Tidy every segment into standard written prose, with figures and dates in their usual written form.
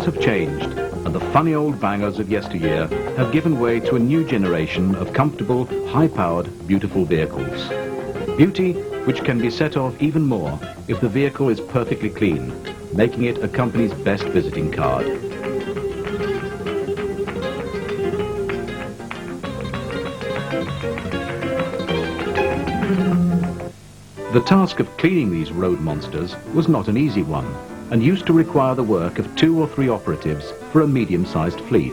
Times have changed, and the funny old bangers of yesteryear have given way to a new generation of comfortable, high-powered, beautiful vehicles. Beauty which can be set off even more if the vehicle is perfectly clean, making it a company's best visiting card. The task of cleaning these road monsters was not an easy one, and used to require the work of 2 or 3 operatives for a medium-sized fleet.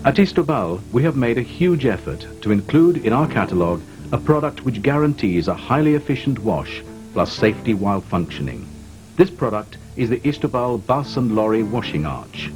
At Istobal, we have made a huge effort to include in our catalogue a product which guarantees a highly efficient wash plus safety while functioning. This product is the Istobal bus and lorry washing arch.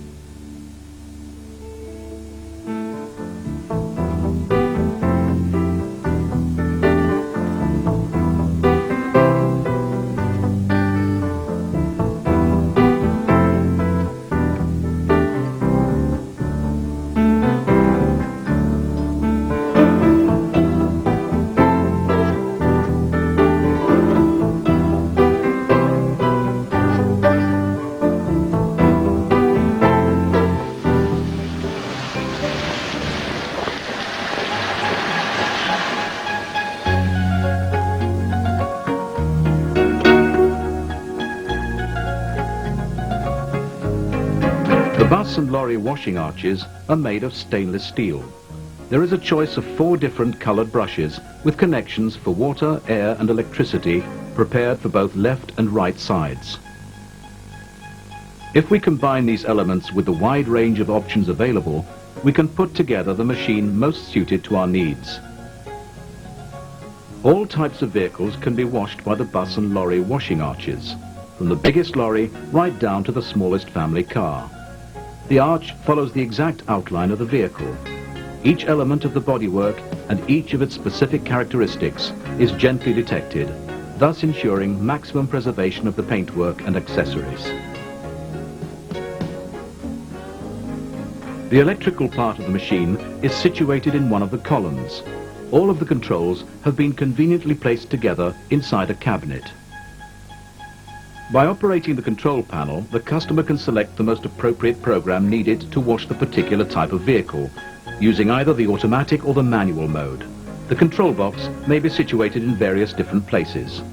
The bus and lorry washing arches are made of stainless steel. There is a choice of 4 different coloured brushes with connections for water, air and electricity prepared for both left and right sides. If we combine these elements with the wide range of options available, we can put together the machine most suited to our needs. All types of vehicles can be washed by the bus and lorry washing arches, from the biggest lorry right down to the smallest family car. The arch follows the exact outline of the vehicle. Each element of the bodywork and each of its specific characteristics is gently detected, thus ensuring maximum preservation of the paintwork and accessories. The electrical part of the machine is situated in one of the columns. All of the controls have been conveniently placed together inside a cabinet. By operating the control panel, the customer can select the most appropriate program needed to wash the particular type of vehicle, using either the automatic or the manual mode. The control box may be situated in various different places.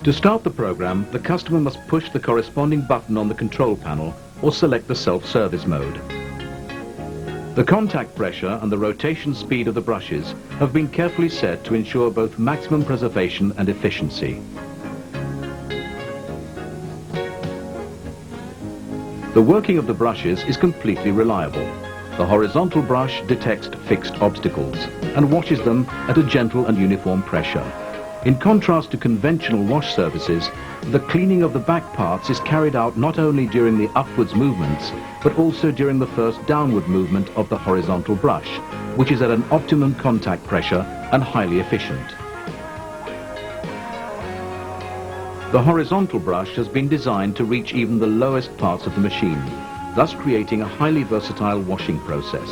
To start the program, the customer must push the corresponding button on the control panel or select the self-service mode. The contact pressure and the rotation speed of the brushes have been carefully set to ensure both maximum preservation and efficiency. The working of the brushes is completely reliable. The horizontal brush detects fixed obstacles and washes them at a gentle and uniform pressure. In contrast to conventional wash services, the cleaning of the back parts is carried out not only during the upwards movements, but also during the first downward movement of the horizontal brush, which is at an optimum contact pressure and highly efficient. The horizontal brush has been designed to reach even the lowest parts of the machine, thus creating a highly versatile washing process.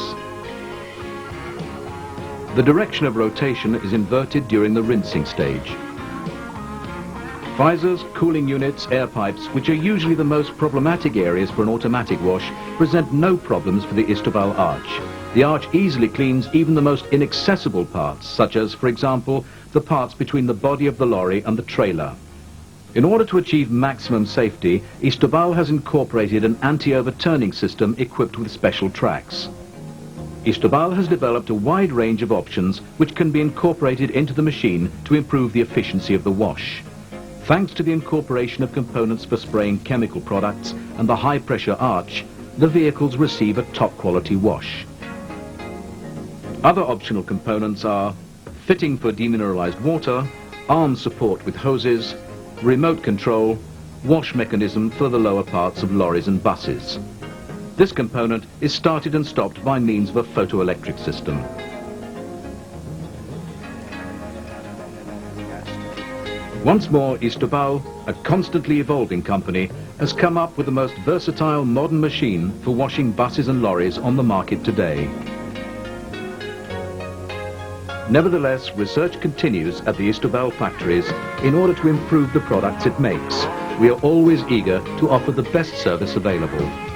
The direction of rotation is inverted during the rinsing stage. Visors, cooling units, air pipes, which are usually the most problematic areas for an automatic wash, present no problems for the Istobal arch. The arch easily cleans even the most inaccessible parts, such as, for example, the parts between the body of the lorry and the trailer. In order to achieve maximum safety, Istobal has incorporated an anti-overturning system equipped with special tracks. Istobal has developed a wide range of options which can be incorporated into the machine to improve the efficiency of the wash. Thanks to the incorporation of components for spraying chemical products and the high-pressure arch, the vehicles receive a top-quality wash. Other optional components are fitting for demineralized water, arm support with hoses, remote control, wash mechanism for the lower parts of lorries and buses. This component is started and stopped by means of a photoelectric system. Once more, Istobal, a constantly evolving company, has come up with the most versatile modern machine for washing buses and lorries on the market today. Nevertheless, research continues at the Istobal factories in order to improve the products it makes. We are always eager to offer the best service available.